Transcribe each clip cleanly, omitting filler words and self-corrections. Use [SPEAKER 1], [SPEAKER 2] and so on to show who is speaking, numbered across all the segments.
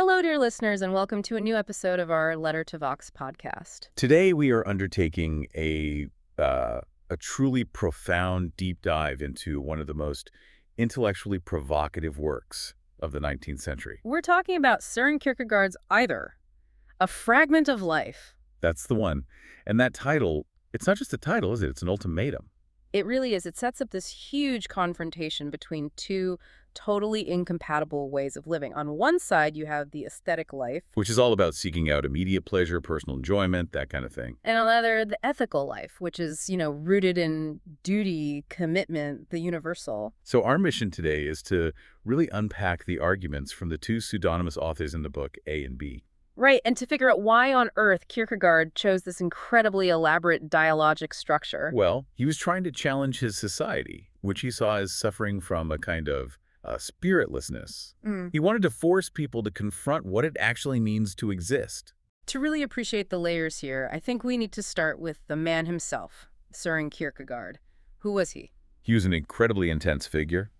[SPEAKER 1] Hello, dear listeners, and welcome to a new episode of our Letter to Vox podcast.
[SPEAKER 2] Today we are undertaking a truly profound deep dive into one of the most intellectually provocative works of the 19th century.
[SPEAKER 1] We're talking about Søren Kierkegaard's Either, a fragment of life.
[SPEAKER 2] That's the one. And that title, it's not just a title, is it? It's an ultimatum.
[SPEAKER 1] It really is. It sets up this huge confrontation between two totally incompatible ways of living. On one side, you have the aesthetic life.
[SPEAKER 2] Which is all about seeking out immediate pleasure, personal enjoyment, that kind of thing.
[SPEAKER 1] And on the other, the ethical life, which is, rooted in duty, commitment, the universal.
[SPEAKER 2] So our mission today is to really unpack the arguments from the two pseudonymous authors in the book, A and B.
[SPEAKER 1] Right, and to figure out why on earth Kierkegaard chose this incredibly elaborate dialogic structure.
[SPEAKER 2] Well, he was trying to challenge his society, which he saw as suffering from a kind of spiritlessness. He wanted to force people to confront what it actually means to exist.
[SPEAKER 1] To really appreciate the layers here, I think we need to start with the man himself, Søren Kierkegaard. Who was he?
[SPEAKER 2] He was an incredibly intense figure.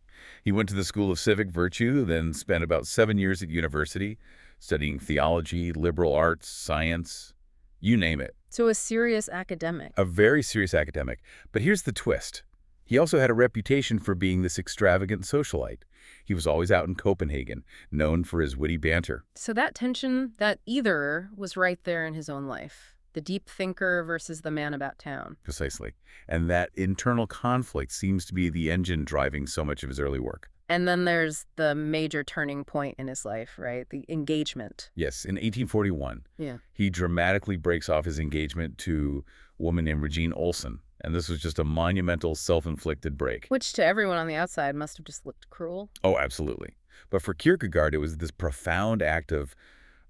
[SPEAKER 2] He went to the School of Civic Virtue, then spent about 7 years at university, studying theology, liberal arts, science, you name it.
[SPEAKER 1] So a serious academic.
[SPEAKER 2] A very serious academic. But here's the twist. He also had a reputation for being this extravagant socialite. He was always out in Copenhagen, known for his witty banter.
[SPEAKER 1] So that tension, that either, was right there in his own life. The deep thinker versus the man about town.
[SPEAKER 2] Precisely. And that internal conflict seems to be the engine driving so much of his early work.
[SPEAKER 1] And then there's the major turning point in his life, right? The engagement.
[SPEAKER 2] Yes, in 1841,
[SPEAKER 1] Yeah.
[SPEAKER 2] he dramatically breaks off his engagement to a woman named Regine Olsen. And this was just a monumental self-inflicted break.
[SPEAKER 1] Which to everyone on the outside must have just looked cruel.
[SPEAKER 2] Oh, absolutely. But for Kierkegaard, it was this profound act of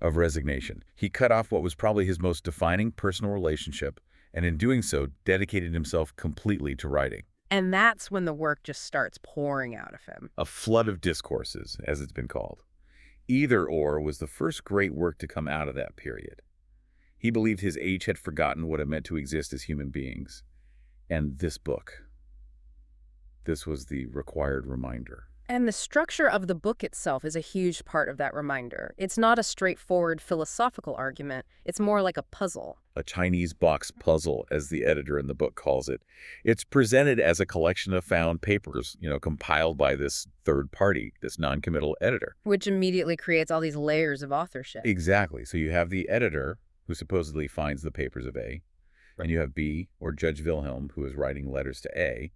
[SPEAKER 2] resignation. He cut off what was probably his most defining personal relationship, and in doing so, dedicated himself completely to writing.
[SPEAKER 1] And that's when the work just starts pouring out of him.
[SPEAKER 2] A flood of discourses, as it's been called. Either Or was the first great work to come out of that period. He believed his age had forgotten what it meant to exist as human beings. And this was the required reminder.
[SPEAKER 1] And the structure of the book itself is a huge part of that reminder. It's not a straightforward philosophical argument. It's more like a puzzle.
[SPEAKER 2] A Chinese box puzzle, as the editor in the book calls it. It's presented as a collection of found papers, compiled by this third party, this non-committal editor.
[SPEAKER 1] Which immediately creates all these layers of authorship.
[SPEAKER 2] Exactly. So you have the editor, who supposedly finds the papers of A, and you have B, or Judge Wilhelm, who is writing letters to A.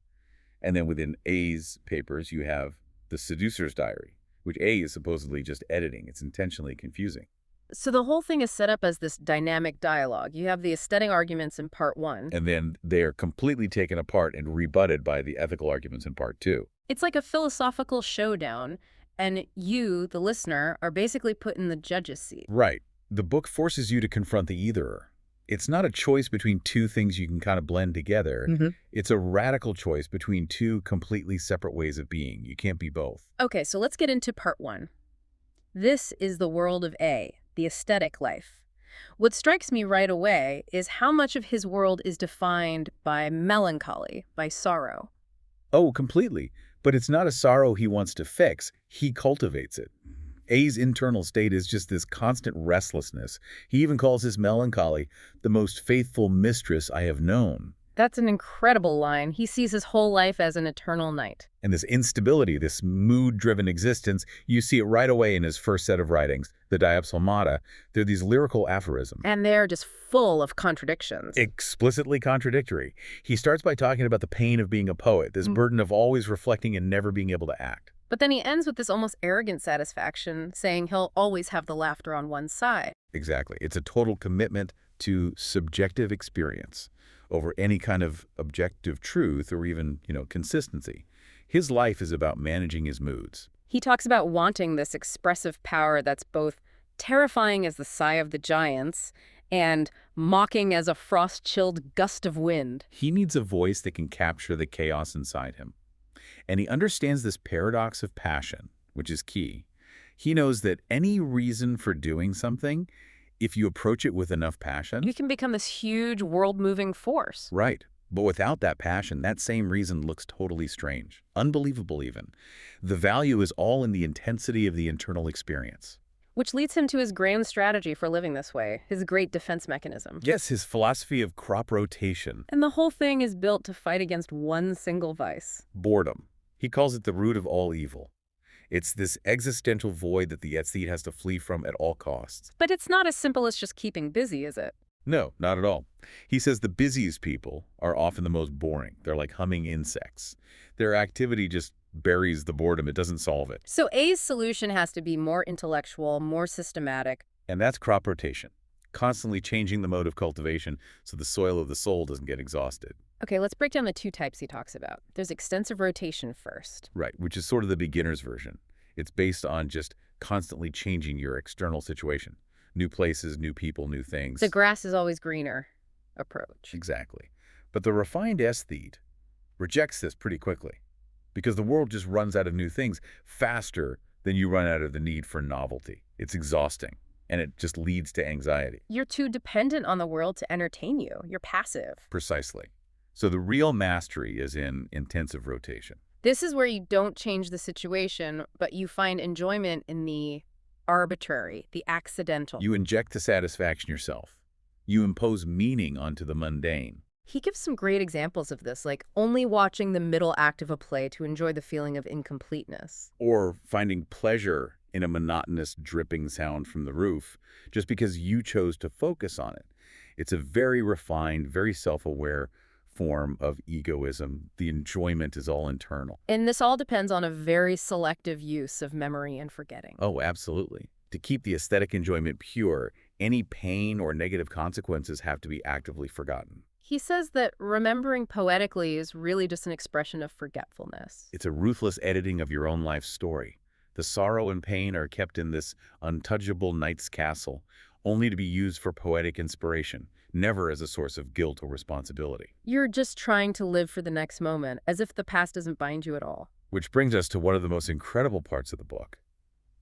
[SPEAKER 2] And then within A's papers, you have the seducer's diary, which A is supposedly just editing. It's intentionally confusing.
[SPEAKER 1] So the whole thing is set up as this dynamic dialogue. You have the aesthetic arguments in part one.
[SPEAKER 2] And then they are completely taken apart and rebutted by the ethical arguments in part two.
[SPEAKER 1] It's like a philosophical showdown, and you, the listener, are basically put in the judge's seat.
[SPEAKER 2] Right. The book forces you to confront the etherer. It's not a choice between two things you can kind of blend together. It's a radical choice between two completely separate ways of being. You can't be both.
[SPEAKER 1] Okay, so let's get into part one. This is the world of A, the aesthetic life. What strikes me right away is how much of his world is defined by melancholy, by sorrow.
[SPEAKER 2] Oh, completely. But it's not a sorrow he wants to fix. He cultivates it. A's internal state is just this constant restlessness. He even calls his melancholy the most faithful mistress I have known.
[SPEAKER 1] That's an incredible line. He sees his whole life as an eternal night.
[SPEAKER 2] And this instability, this mood-driven existence, you see it right away in his first set of writings, the Diapsalmata. They're these lyrical aphorisms.
[SPEAKER 1] And they're just full of contradictions.
[SPEAKER 2] Explicitly contradictory. He starts by talking about the pain of being a poet, this burden of always reflecting and never being able to act.
[SPEAKER 1] But then he ends with this almost arrogant satisfaction, saying he'll always have the laughter on one side.
[SPEAKER 2] Exactly. It's a total commitment to subjective experience over any kind of objective truth or even, consistency. His life is about managing his moods.
[SPEAKER 1] He talks about wanting this expressive power that's both terrifying as the sigh of the giants and mocking as a frost-chilled gust of wind.
[SPEAKER 2] He needs a voice that can capture the chaos inside him. And he understands this paradox of passion, which is key. He knows that any reason for doing something, if you approach it with enough passion...
[SPEAKER 1] You can become this huge world-moving force.
[SPEAKER 2] Right. But without that passion, that same reason looks totally strange. Unbelievable even. The value is all in the intensity of the internal experience.
[SPEAKER 1] Which leads him to his grand strategy for living this way, his great defense mechanism.
[SPEAKER 2] Yes, his philosophy of crop rotation.
[SPEAKER 1] And the whole thing is built to fight against one single vice.
[SPEAKER 2] Boredom. He calls it the root of all evil. It's this existential void that the aesthete has to flee from at all costs.
[SPEAKER 1] But it's not as simple as just keeping busy, is it?
[SPEAKER 2] No, not at all. He says the busiest people are often the most boring. They're like humming insects. Their activity just buries the boredom. It doesn't solve it.
[SPEAKER 1] So A's solution has to be more intellectual, more systematic.
[SPEAKER 2] And that's crop rotation, constantly changing the mode of cultivation so the soil of the soul doesn't get exhausted.
[SPEAKER 1] Okay, let's break down the two types he talks about. There's extensive rotation first.
[SPEAKER 2] Right, which is sort of the beginner's version. It's based on just constantly changing your external situation. New places, new people, new things.
[SPEAKER 1] The grass is always greener approach.
[SPEAKER 2] Exactly. But the refined aesthete rejects this pretty quickly because the world just runs out of new things faster than you run out of the need for novelty. It's exhausting, and it just leads to anxiety.
[SPEAKER 1] You're too dependent on the world to entertain you. You're passive.
[SPEAKER 2] Precisely. So the real mastery is in intensive rotation.
[SPEAKER 1] This is where you don't change the situation, but you find enjoyment in the arbitrary, the accidental.
[SPEAKER 2] You inject the satisfaction yourself. You impose meaning onto the mundane.
[SPEAKER 1] He gives some great examples of this, like only watching the middle act of a play to enjoy the feeling of incompleteness.
[SPEAKER 2] Or finding pleasure in a monotonous dripping sound from the roof just because you chose to focus on it. It's a very refined, very self-aware form of egoism. The enjoyment is all internal.
[SPEAKER 1] And this all depends on a very selective use of memory and forgetting.
[SPEAKER 2] Oh, absolutely. To keep the aesthetic enjoyment pure, any pain or negative consequences have to be actively forgotten.
[SPEAKER 1] He says that remembering poetically is really just an expression of forgetfulness.
[SPEAKER 2] It's a ruthless editing of your own life story. The sorrow and pain are kept in this untouchable knight's castle, only to be used for poetic inspiration, never as a source of guilt or responsibility.
[SPEAKER 1] You're just trying to live for the next moment, as if the past doesn't bind you at all.
[SPEAKER 2] Which brings us to one of the most incredible parts of the book,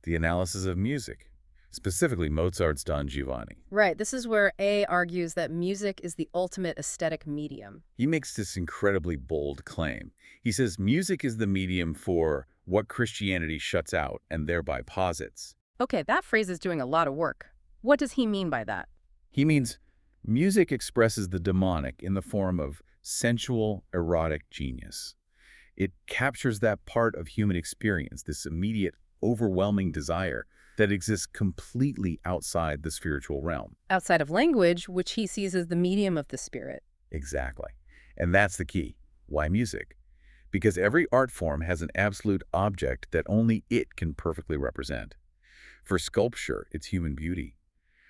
[SPEAKER 2] the analysis of music, specifically Mozart's Don Giovanni.
[SPEAKER 1] Right, this is where A argues that music is the ultimate aesthetic medium.
[SPEAKER 2] He makes this incredibly bold claim. He says music is the medium for what Christianity shuts out and thereby posits.
[SPEAKER 1] Okay, that phrase is doing a lot of work. What does he mean by that?
[SPEAKER 2] He means music expresses the demonic in the form of sensual, erotic genius. It captures that part of human experience, this immediate, overwhelming desire that exists completely outside the spiritual realm.
[SPEAKER 1] Outside of language, which he sees as the medium of the spirit.
[SPEAKER 2] Exactly. And that's the key. Why music? Because every art form has an absolute object that only it can perfectly represent. For sculpture, it's human beauty.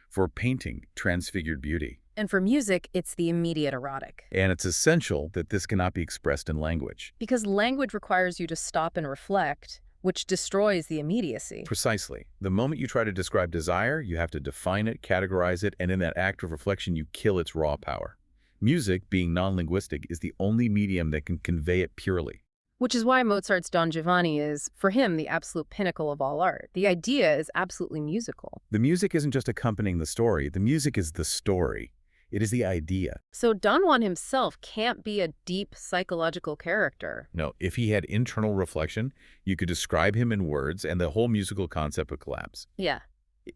[SPEAKER 2] For painting, transfigured beauty.
[SPEAKER 1] And for music, it's the immediate erotic.
[SPEAKER 2] And it's essential that this cannot be expressed in language.
[SPEAKER 1] Because language requires you to stop and reflect, which destroys the immediacy.
[SPEAKER 2] Precisely. The moment you try to describe desire, you have to define it, categorize it, and in that act of reflection, you kill its raw power. Music, being non-linguistic, is the only medium that can convey it purely.
[SPEAKER 1] Which is why Mozart's Don Giovanni is, for him, the absolute pinnacle of all art. The idea is absolutely musical.
[SPEAKER 2] The music isn't just accompanying the story. The music is the story. It is the idea.
[SPEAKER 1] So Don Juan himself can't be a deep psychological character.
[SPEAKER 2] No, if he had internal reflection, you could describe him in words and the whole musical concept would collapse.
[SPEAKER 1] Yeah.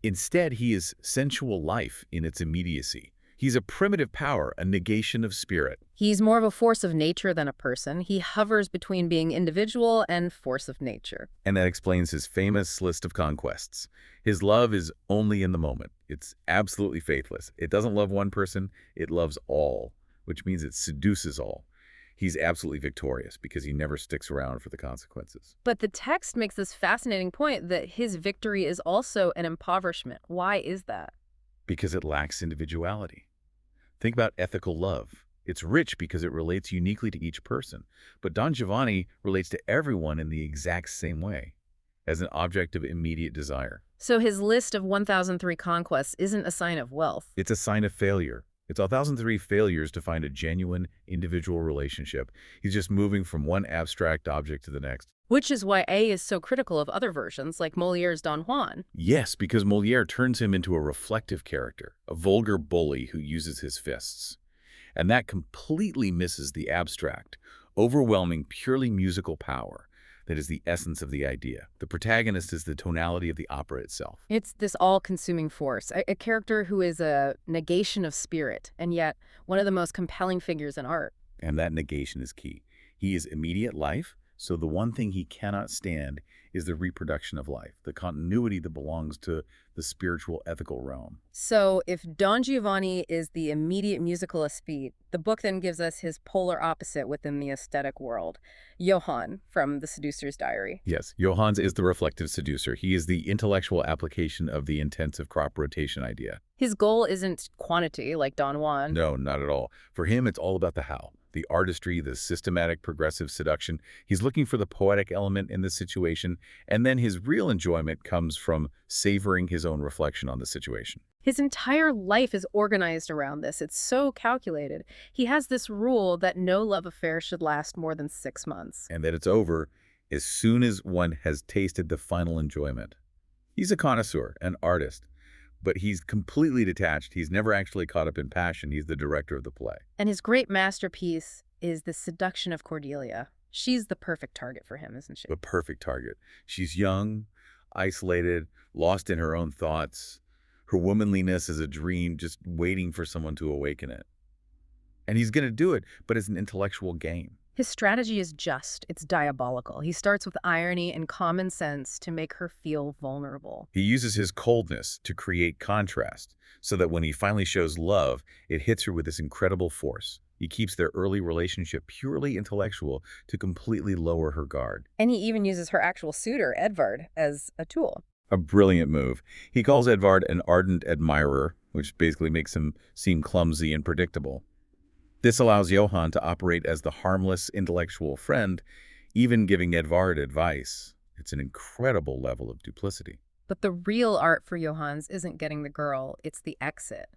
[SPEAKER 2] Instead, he is sensual life in its immediacy. He's a primitive power, a negation of spirit.
[SPEAKER 1] He's more of a force of nature than a person. He hovers between being individual and force of nature.
[SPEAKER 2] And that explains his famous list of conquests. His love is only in the moment. It's absolutely faithless. It doesn't love one person, it loves all, which means it seduces all. He's absolutely victorious because he never sticks around for the consequences.
[SPEAKER 1] But the text makes this fascinating point that his victory is also an impoverishment. Why is that?
[SPEAKER 2] Because it lacks individuality. Think about ethical love. It's rich because it relates uniquely to each person. But Don Giovanni relates to everyone in the exact same way, as an object of immediate desire.
[SPEAKER 1] So his list of 1,003 conquests isn't a sign of wealth.
[SPEAKER 2] It's a sign of failure. It's 1,003 failures to find a genuine individual relationship. He's just moving from one abstract object to the next.
[SPEAKER 1] Which is why A is so critical of other versions, like Molière's Don Juan.
[SPEAKER 2] Yes, because Molière turns him into a reflective character, a vulgar bully who uses his fists. And that completely misses the abstract, overwhelming, purely musical power that is the essence of the idea. The protagonist is the tonality of the opera itself.
[SPEAKER 1] It's this all-consuming force, a character who is a negation of spirit, and yet one of the most compelling figures in art.
[SPEAKER 2] And that negation is key. He is immediate life, so the one thing he cannot stand is the reproduction of life, the continuity that belongs to the spiritual ethical realm.
[SPEAKER 1] So if Don Giovanni is the immediate musical aesthete, the book then gives us his polar opposite within the aesthetic world, Johann from The Seducer's Diary.
[SPEAKER 2] Yes, Johannes is the reflective seducer. He is the intellectual application of the intensive crop rotation idea.
[SPEAKER 1] His goal isn't quantity like Don Juan.
[SPEAKER 2] No, not at all. For him, it's all about the how. The artistry, the systematic progressive seduction. He's looking for the poetic element in the situation, and then his real enjoyment comes from savoring his own reflection on the situation.
[SPEAKER 1] His entire life is organized around this. It's so calculated. He has this rule that no love affair should last more than 6 months.
[SPEAKER 2] And that it's over as soon as one has tasted the final enjoyment. He's a connoisseur, an artist, but he's completely detached. He's never actually caught up in passion. He's the director of the play.
[SPEAKER 1] And his great masterpiece is The Seduction of Cordelia. She's the perfect target for him, isn't she?
[SPEAKER 2] The perfect target. She's young, isolated, lost in her own thoughts. Her womanliness is a dream, just waiting for someone to awaken it. And he's going to do it, but it's an intellectual game.
[SPEAKER 1] His strategy is just, it's diabolical. He starts with irony and common sense to make her feel vulnerable.
[SPEAKER 2] He uses his coldness to create contrast, so that when he finally shows love, it hits her with this incredible force. He keeps their early relationship purely intellectual to completely lower her guard.
[SPEAKER 1] And he even uses her actual suitor, Edvard, as a tool.
[SPEAKER 2] A brilliant move. He calls Edvard an ardent admirer, which basically makes him seem clumsy and predictable. This allows Johann to operate as the harmless intellectual friend, even giving Edvard advice. It's an incredible level of duplicity.
[SPEAKER 1] But the real art for Johannes isn't getting the girl, it's the exit.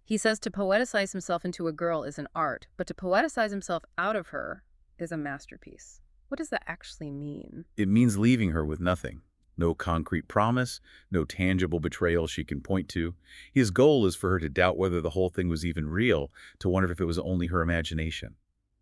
[SPEAKER 1] He says to poeticize himself into a girl is an art, but to poeticize himself out of her is a masterpiece. What does that actually mean?
[SPEAKER 2] It means leaving her with nothing. No concrete promise, no tangible betrayal she can point to. His goal is for her to doubt whether the whole thing was even real, to wonder if it was only her imagination.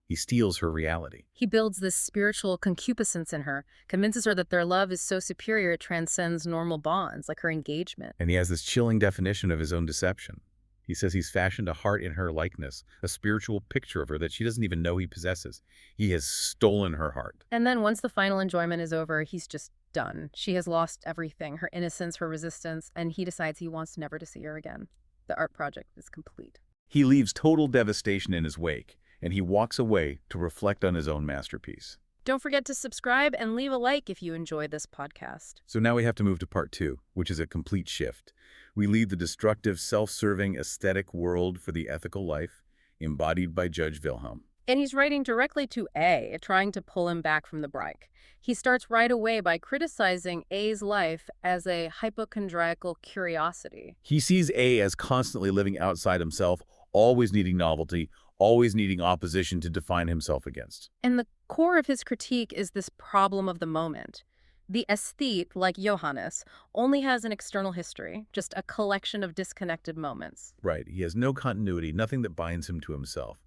[SPEAKER 2] He steals her reality.
[SPEAKER 1] He builds this spiritual concupiscence in her, convinces her that their love is so superior it transcends normal bonds, like her engagement.
[SPEAKER 2] And he has this chilling definition of his own deception. He says he's fashioned a heart in her likeness, a spiritual picture of her that she doesn't even know he possesses. He has stolen her heart.
[SPEAKER 1] And then once the final enjoyment is over, he's just done. She has lost everything, her innocence, her resistance, and he decides he wants never to see her again. The art project is complete.
[SPEAKER 2] He leaves total devastation in his wake, and he walks away to reflect on his own masterpiece.
[SPEAKER 1] Don't forget to subscribe and leave a like if you enjoyed this podcast.
[SPEAKER 2] So now we have to move to part 2, which is a complete shift. We leave the destructive, self-serving, aesthetic world for the ethical life, embodied by Judge Wilhelm.
[SPEAKER 1] And he's writing directly to A, trying to pull him back from the brike. He starts right away by criticizing A's life as a hypochondriacal curiosity.
[SPEAKER 2] He sees A as constantly living outside himself, always needing novelty, always needing opposition to define himself against.
[SPEAKER 1] And the core of his critique is this problem of the moment. The aesthete, like Johannes, only has an external history, just a collection of disconnected moments.
[SPEAKER 2] Right. He has no continuity, nothing that binds him to himself.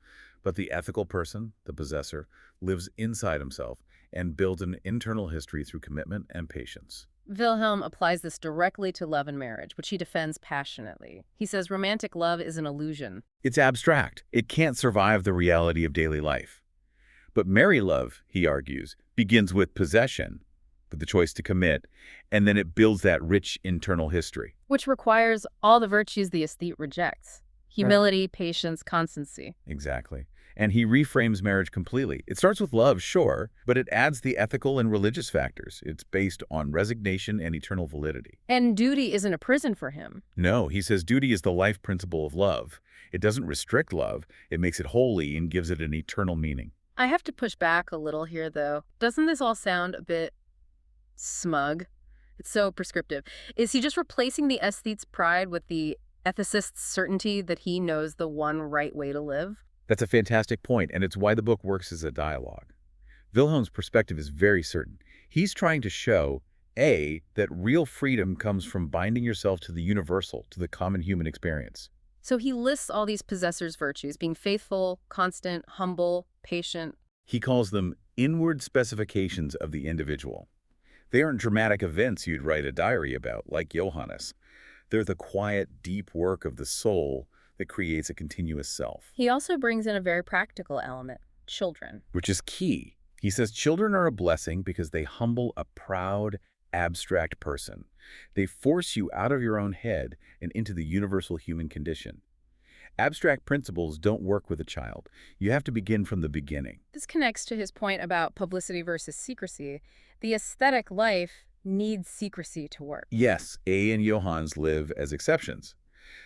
[SPEAKER 2] But the ethical person, the possessor, lives inside himself and builds an internal history through commitment and patience.
[SPEAKER 1] Wilhelm applies this directly to love and marriage, which he defends passionately. He says romantic love is an illusion.
[SPEAKER 2] It's abstract. It can't survive the reality of daily life. But married love, he argues, begins with possession, with the choice to commit, and then it builds that rich internal history.
[SPEAKER 1] Which requires all the virtues the aesthete rejects. Humility, patience, constancy.
[SPEAKER 2] Exactly. And he reframes marriage completely. It starts with love, sure, but it adds the ethical and religious factors. It's based on resignation and eternal validity.
[SPEAKER 1] And duty isn't a prison for him.
[SPEAKER 2] No, he says duty is the life principle of love. It doesn't restrict love. It makes it holy and gives it an eternal meaning.
[SPEAKER 1] I have to push back a little here, though. Doesn't this all sound a bit smug? It's so prescriptive. Is he just replacing the aesthete's pride with the ethicist's certainty that he knows the one right way to live?
[SPEAKER 2] That's a fantastic point, and it's why the book works as a dialogue. Wilhelm's perspective is very certain. He's trying to show, A, that real freedom comes from binding yourself to the universal, to the common human experience.
[SPEAKER 1] So he lists all these possessors' virtues, being faithful, constant, humble, patient.
[SPEAKER 2] He calls them inward specifications of the individual. They aren't dramatic events you'd write a diary about, like Johannes. They're the quiet, deep work of the soul that creates a continuous self.
[SPEAKER 1] He also brings in a very practical element, children.
[SPEAKER 2] Which is key. He says children are a blessing because they humble a proud, abstract person. They force you out of your own head and into the universal human condition. Abstract principles don't work with a child. You have to begin from the beginning.
[SPEAKER 1] This connects to his point about publicity versus secrecy. The aesthetic life needs secrecy to work.
[SPEAKER 2] Yes, A and Johannes live as exceptions.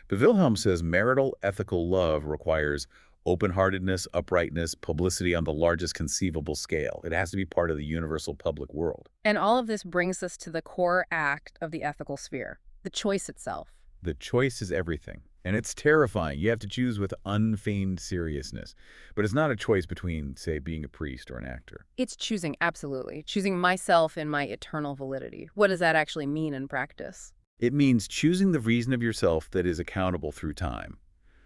[SPEAKER 2] But Wilhelm says marital ethical love requires open-heartedness, uprightness, publicity on the largest conceivable scale. It has to be part of the universal public world.
[SPEAKER 1] And all of this brings us to the core act of the ethical sphere, the choice itself.
[SPEAKER 2] The choice is everything. And it's terrifying. You have to choose with unfeigned seriousness. But it's not a choice between, say, being a priest or an actor.
[SPEAKER 1] It's choosing, absolutely. Choosing myself and my eternal validity. What does that actually mean in practice?
[SPEAKER 2] It means choosing the reason of yourself that is accountable through time.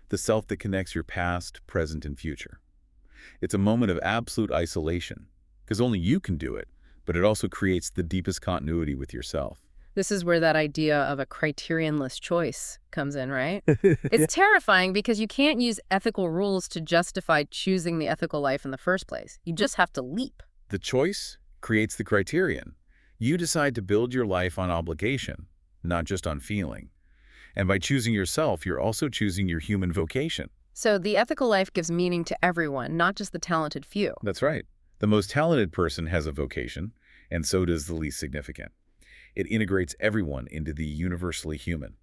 [SPEAKER 2] The self that connects your past, present, and future. It's a moment of absolute isolation, because only you can do it, but it also creates the deepest continuity with yourself.
[SPEAKER 1] This is where that idea of a criterionless choice comes in, right? It's terrifying because you can't use ethical rules to justify choosing the ethical life in the first place. You just have to leap.
[SPEAKER 2] The choice creates the criterion. You decide to build your life on obligation, not just on feeling. And by choosing yourself, you're also choosing your human vocation.
[SPEAKER 1] So the ethical life gives meaning to everyone, not just the talented few.
[SPEAKER 2] That's right. The most talented person has a vocation, and so does the least significant. It integrates everyone into the universally human.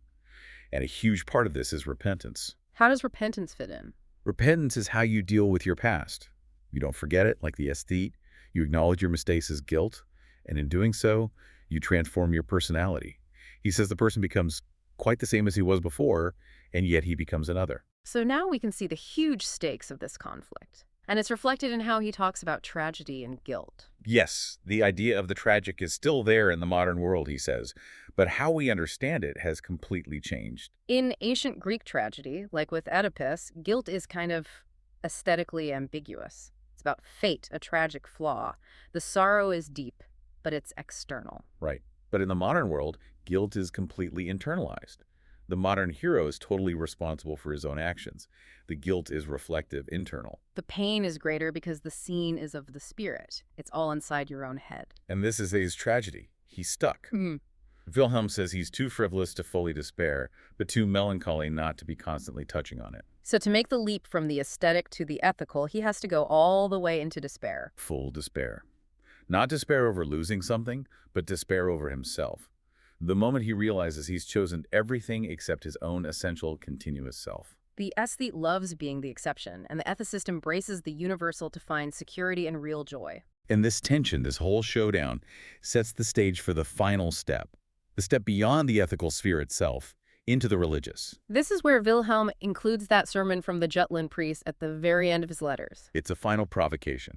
[SPEAKER 2] And a huge part of this is repentance.
[SPEAKER 1] How does repentance fit in?
[SPEAKER 2] Repentance is how you deal with your past. You don't forget it, like the aesthete. You acknowledge your mistakes as guilt, and in doing so, you transform your personality. He says the person becomes quite the same as he was before, and yet he becomes another.
[SPEAKER 1] So now we can see the huge stakes of this conflict. And it's reflected in how he talks about tragedy and guilt.
[SPEAKER 2] Yes, the idea of the tragic is still there in the modern world, he says, but how we understand it has completely changed.
[SPEAKER 1] In ancient Greek tragedy, like with Oedipus, guilt is kind of aesthetically ambiguous. It's about fate, a tragic flaw. The sorrow is deep, but it's external.
[SPEAKER 2] Right. But in the modern world, guilt is completely internalized. The modern hero is totally responsible for his own actions. The guilt is reflective, internal.
[SPEAKER 1] The pain is greater because the scene is of the spirit. It's all inside your own head.
[SPEAKER 2] And this is his tragedy. He's stuck. Wilhelm says he's too frivolous to fully despair, but too melancholy not to be constantly touching on it.
[SPEAKER 1] So to make the leap from the aesthetic to the ethical, he has to go all the way into despair.
[SPEAKER 2] Full despair. Not despair over losing something, but despair over himself. The moment he realizes he's chosen everything except his own essential, continuous self.
[SPEAKER 1] The aesthete loves being the exception, and the ethicist embraces the universal to find security and real joy.
[SPEAKER 2] And this tension, this whole showdown, sets the stage for the final step, the step beyond the ethical sphere itself, into the religious.
[SPEAKER 1] This is where Wilhelm includes that sermon from the Jutland priest at the very end of his letters.
[SPEAKER 2] It's a final provocation,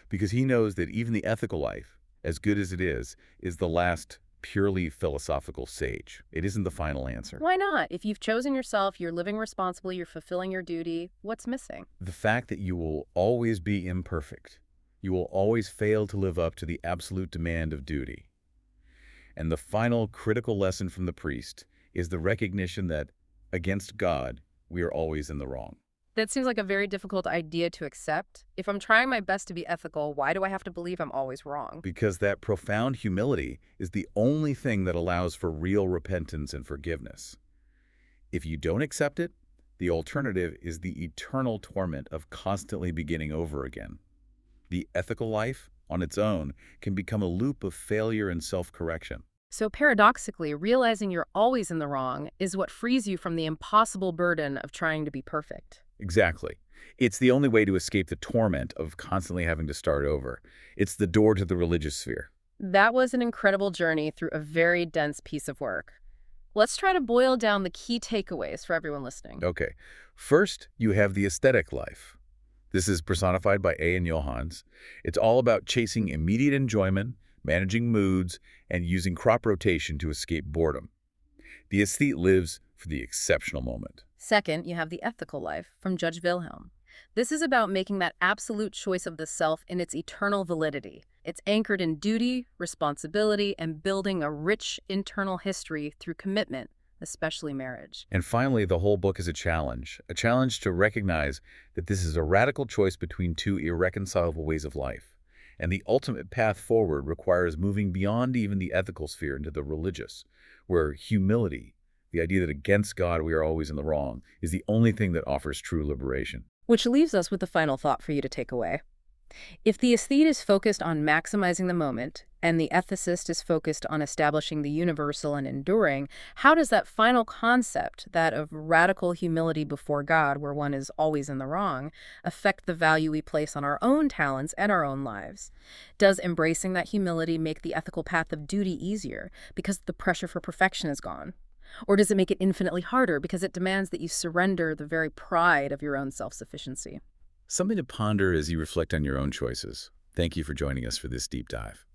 [SPEAKER 2] because he knows that even the ethical life, as good as it is the last purely philosophical sage. It isn't the final answer.
[SPEAKER 1] Why not? If you've chosen yourself, you're living responsibly, you're fulfilling your duty, what's missing?
[SPEAKER 2] The fact that you will always be imperfect. You will always fail to live up to the absolute demand of duty. And the final critical lesson from the priest is the recognition that, against God, we are always in the wrong.
[SPEAKER 1] That seems like a very difficult idea to accept. If I'm trying my best to be ethical, why do I have to believe I'm always wrong?
[SPEAKER 2] Because that profound humility is the only thing that allows for real repentance and forgiveness. If you don't accept it, the alternative is the eternal torment of constantly beginning over again. The ethical life, on its own, can become a loop of failure and self-correction.
[SPEAKER 1] So paradoxically, realizing you're always in the wrong is what frees you from the impossible burden of trying to be perfect.
[SPEAKER 2] Exactly. It's the only way to escape the torment of constantly having to start over. It's the door to the religious sphere.
[SPEAKER 1] That was an incredible journey through a very dense piece of work. Let's try to boil down the key takeaways for everyone listening.
[SPEAKER 2] Okay. First, you have the aesthetic life. This is personified by A and Johannes. It's all about chasing immediate enjoyment, managing moods, and using crop rotation to escape boredom. The aesthete lives for the exceptional moment.
[SPEAKER 1] Second, you have the ethical life from Judge Wilhelm. This is about making that absolute choice of the self in its eternal validity. It's anchored in duty, responsibility, and building a rich internal history through commitment, especially marriage.
[SPEAKER 2] And finally, the whole book is a challenge to recognize that this is a radical choice between two irreconcilable ways of life. And the ultimate path forward requires moving beyond even the ethical sphere into the religious, where humility, the idea that against God we are always in the wrong, is the only thing that offers true liberation.
[SPEAKER 1] Which leaves us with the final thought for you to take away. If the aesthete is focused on maximizing the moment, and the ethicist is focused on establishing the universal and enduring, how does that final concept, that of radical humility before God, where one is always in the wrong, affect the value we place on our own talents and our own lives? Does embracing that humility make the ethical path of duty easier because the pressure for perfection is gone? Or does it make it infinitely harder because it demands that you surrender the very pride of your own self-sufficiency?
[SPEAKER 2] Something to ponder as you reflect on your own choices. Thank you for joining us for this deep dive.